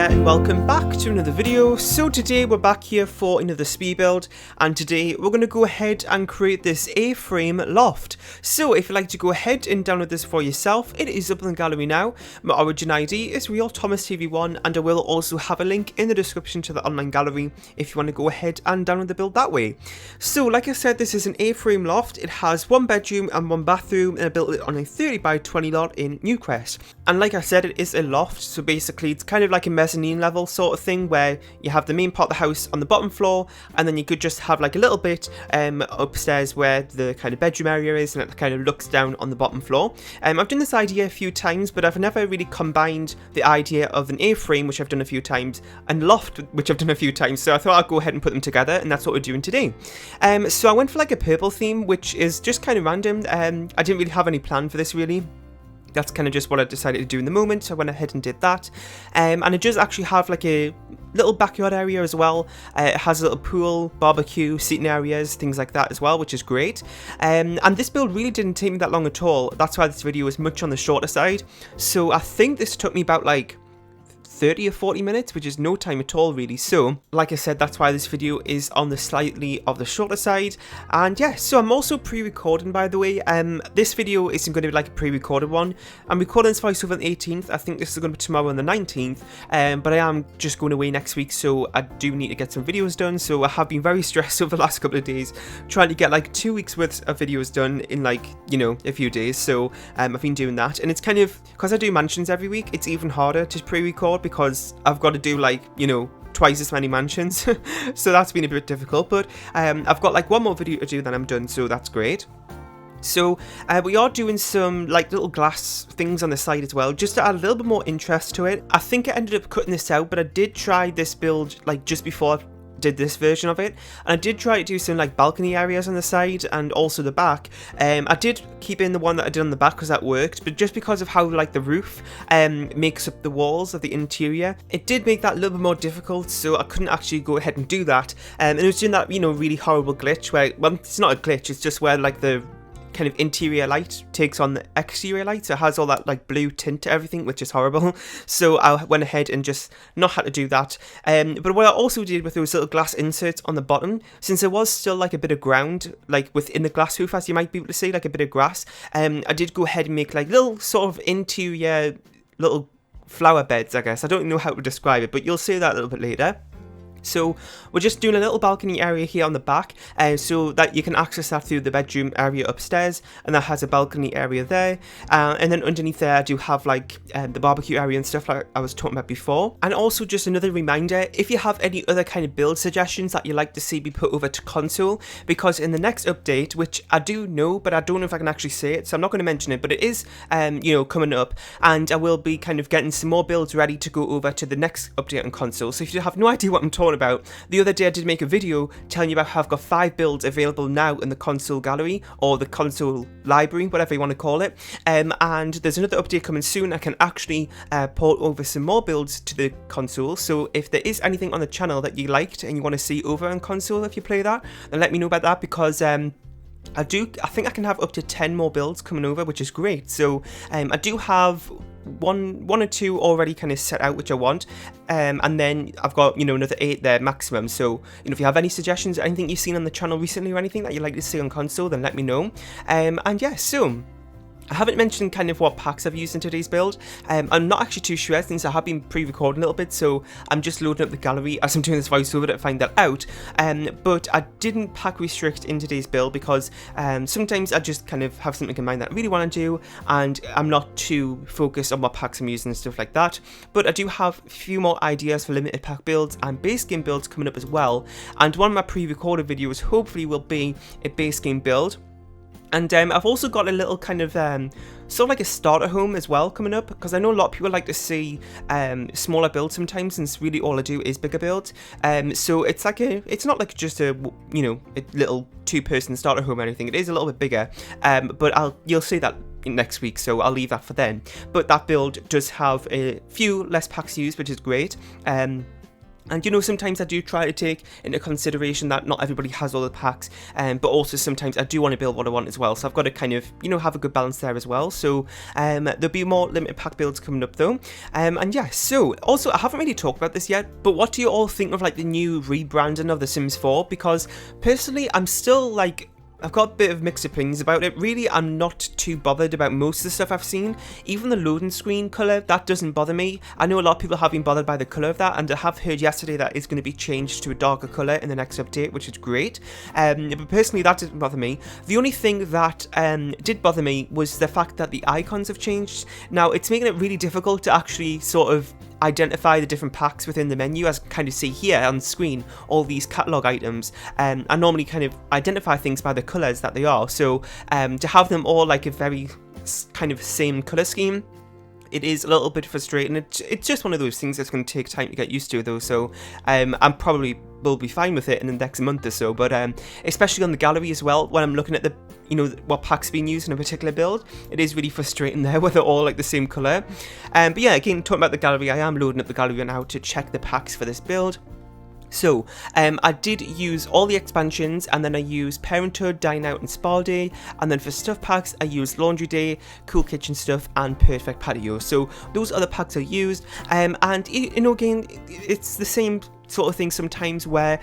there and welcome back to another video. So today we're back here for another speed build, and today we're going to go ahead and create this A-frame loft. So if you'd like to go ahead and download this for yourself, it is up in the gallery now. My origin ID is RealThomasTV1, and I will also have a link in the description to the online gallery if you want to go ahead and download the build that way. So like I said, this is an A-frame loft. It has one bedroom and one bathroom, and I built it on a 30 by 20 lot in Newcrest. And like I said, it is a loft, so basically it's kind of like a mezzanine level sort of thing where you have the main part of the house on the bottom floor, and then you could just have like a little bit upstairs where the kind of bedroom area is, and it kind of looks down on the bottom floor. I've done this idea a few times, but I've never really combined the idea of an A-frame, which I've done a few times, and loft, which I've done a few times, so I thought I'd go ahead and put them together, and that's what we're doing today. So I went for like a purple theme, which is just kind of random. I didn't really have any plan for this really. That's kind of just what I decided to do in the moment, so I went ahead and did that. And it does actually have like a little backyard area as well. It has a little pool, barbecue, seating areas, things like that as well, which is great. And this build really didn't take me that long at all. That's why this video is much on the shorter side. So I think this took me about like 30 or 40 minutes, which is no time at all really. So like I said, that's why this video is on the slightly of the shorter side. And yeah, so I'm also pre-recording, by the way. This video isn't going to be like a pre-recorded one. I'm recording this voiceover on the 18th. I think this is going to be tomorrow on the 19th, but I am just going away next week, so I do need to get some videos done. So I have been very stressed over the last couple of days trying to get like 2 weeks worth of videos done in like, you know, a few days. So I've been doing that, and it's kind of, because I do mansions every week, it's even harder to pre-record because I've got to do like, you know, twice as many mansions. So that's been a bit difficult, but I've got like one more video to do, then I'm done, so that's great. So we are doing some like little glass things on the side as well, just to add a little bit more interest to it. I think I ended up cutting this out, but I did try this build like just before I did this version of it, and I did try to do some like balcony areas on the side and also the back. I did keep in the one that I did on the back because that worked, but just because of how like the roof makes up the walls of the interior, it did make that a little bit more difficult, so I couldn't actually go ahead and do that. And it was doing that, you know, really horrible glitch where, well, it's not a glitch, it's just where like the kind of interior light takes on the exterior light, so it has all that like blue tint to everything, which is horrible. So I went ahead and just not had to do that. But what I also did with those little glass inserts on the bottom, since there was still like a bit of ground like within the glass roof, as you might be able to see, like a bit of grass, I did go ahead and make like little sort of interior little flower beds, I guess. I don't know how to describe it, but you'll see that a little bit later. So we're just doing a little balcony area here on the back, so that you can access that through the bedroom area upstairs, and that has a balcony area there. And then underneath there I do have like the barbecue area and stuff like I was talking about before. And also just another reminder, if you have any other kind of build suggestions that you'd like to see be put over to console, because in the next update, which I do know, but I don't know if I can actually say it, so I'm not going to mention it, but it is you know, coming up, and I will be kind of getting some more builds ready to go over to the next update on console. So if you have no idea what I'm talking about, the other day I did make a video telling you about how I've got 5 builds available now in the console gallery, or the console library, whatever you want to call it. And there's another update coming soon. I can actually port over some more builds to the console, so if there is anything on the channel that you liked and you want to see over on console if you play that, then let me know about that, because I think I can have up to 10 more builds coming over, which is great. So I do have one or two already kind of set out which I want, and then I've got, you know, another 8 there maximum. So, you know, if you have any suggestions, anything you've seen on the channel recently or anything that you'd like to see on console, then let me know. And yeah, so I haven't mentioned kind of what packs I've used in today's build. I'm not actually too sure, since I have been pre-recording a little bit, so I'm just loading up the gallery as I'm doing this voiceover to find that out. But I didn't pack restrict in today's build because sometimes I just kind of have something in mind that I really want to do, and I'm not too focused on what packs I'm using and stuff like that. But I do have a few more ideas for limited pack builds and base game builds coming up as well. And one of my pre-recorded videos hopefully will be a base game build. And I've also got a little kind of sort of like a starter home as well coming up, because I know a lot of people like to see smaller builds sometimes, since really all I do is bigger builds. So it's like it's not like just a, you know, a little 2-person starter home or anything. It is a little bit bigger, but you'll see that next week, so I'll leave that for then. But that build does have a few less packs used, which is great. And you know, sometimes I do try to take into consideration that not everybody has all the packs, but also sometimes I do want to build what I want as well, so I've got to kind of, you know, have a good balance there as well. So there'll be more limited pack builds coming up though. And yeah, so also I haven't really talked about this yet, but what do you all think of like the new rebranding of The Sims 4? Because personally I'm still like, I've got a bit of mixed opinions about it. Really, I'm not too bothered about most of the stuff I've seen. Even the loading screen colour, that doesn't bother me. I know a lot of people have been bothered by the colour of that, and I have heard yesterday that it's going to be changed to a darker colour in the next update, which is great. But personally, that didn't bother me. The only thing that did bother me was the fact that the icons have changed. Now, it's making it really difficult to actually sort of identify the different packs within the menu, as I kind of see here on the screen, all these catalogue items. I normally kind of identify things by the colours that they are, so to have them all like a very kind of same colour scheme, it is a little bit frustrating. It's just one of those things that's going to take time to get used to though, so I'm probably will be fine with it in the next month or so, but especially on the gallery as well, when I'm looking at the, you know, what packs being used in a particular build, it is really frustrating there where they're all like the same colour. But yeah, again, talking about the gallery, I am loading up the gallery now to check the packs for this build. So, I did use all the expansions, and then I used Parenthood, Dine Out and Spa Day, and then for stuff packs I used Laundry Day, Cool Kitchen Stuff and Perfect Patio. So those other packs are used, and you know, again, it's the same sort of thing sometimes where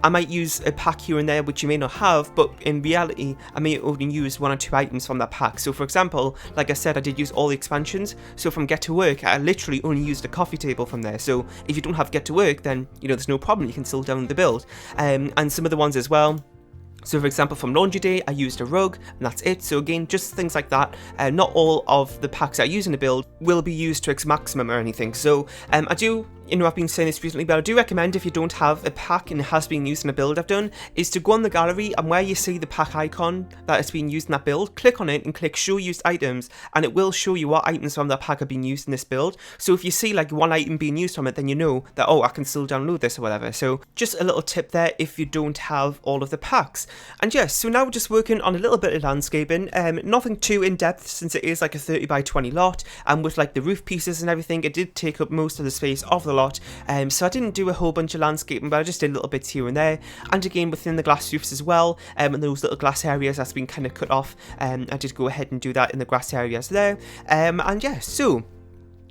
I might use a pack here and there which you may not have, but in reality I may only use 1 or 2 items from that pack. So for example, like I said, I did use all the expansions, so from Get to Work I literally only used a coffee table from there. So if you don't have Get to Work, then you know there's no problem, you can still download the build. And some of the ones as well. So for example, from Laundry Day, I used a rug, and that's it. So again, just things like that. Not all of the packs I use in the build will be used to its maximum or anything. So I do, you know, I've been saying this recently, but I do recommend, if you don't have a pack and it has been used in a build I've done, is to go on the gallery, and where you see the pack icon that is being used in that build, click on it and click show used items, and it will show you what items from that pack are being used in this build. So if you see like one item being used from it, then you know that, oh, I can still download this or whatever. So just a little tip there if you don't have all of the packs. And yes, so now we're just working on a little bit of landscaping, nothing too in depth since it is like a 30 by 20 lot, and with like the roof pieces and everything, it did take up most of the space of the lot. So I didn't do a whole bunch of landscaping, but I just did little bits here and there, and again within the glass roofs as well, and those little glass areas that's been kind of cut off, I did go ahead and do that in the grass areas there. And yeah, so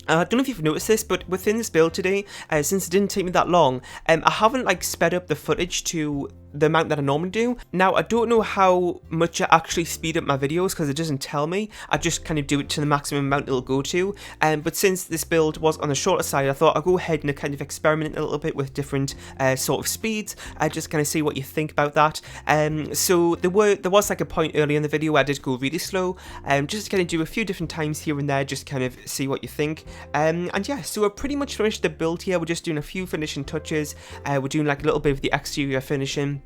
I don't know if you've noticed this, but within this build today, since it didn't take me that long, I haven't like sped up the footage to the amount that I normally do. Now, I don't know how much I actually speed up my videos because it doesn't tell me. I just kind of do it to the maximum amount it'll go to. But since this build was on the shorter side, I thought I'd go ahead and kind of experiment a little bit with different sort of speeds. Just kind of see what you think about that. So there was like a point earlier in the video where I did go really slow, just to kind of do a few different times here and there, just kind of see what you think. And yeah, so we're pretty much finished the build here. We're just doing a few finishing touches. We're doing like a little bit of the exterior finishing,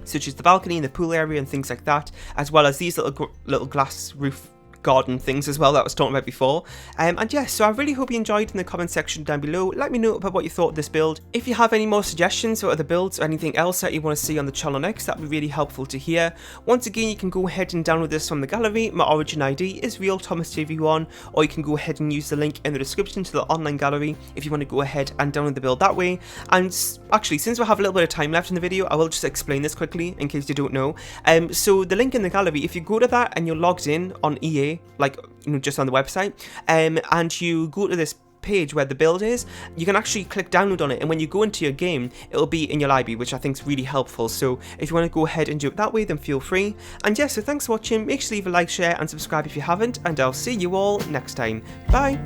such as the balcony and the pool area and things like that, as well as these little glass roof garden things as well that I was talking about before. And yeah, so I really hope you enjoyed. In the comment section down below, let me know about what you thought of this build. If you have any more suggestions for other builds or anything else that you want to see on the channel next, that would be really helpful to hear. Once again, you can go ahead and download this from the gallery. My origin ID is RealThomasTV1, or you can go ahead and use the link in the description to the online gallery if you want to go ahead and download the build that way. And actually, since we have a little bit of time left in the video, I will just explain this quickly in case you don't know. So the link in the gallery, if you go to that and you're logged in on EA, like, you know, just on the website, and you go to this page where the build is, you can actually click download on it, and when you go into your game, it'll be in your library, which I think is really helpful. So if you want to go ahead and do it that way, then feel free. And yeah, so thanks for watching. Make sure to leave a like, share and subscribe if you haven't, and I'll see you all next time. Bye.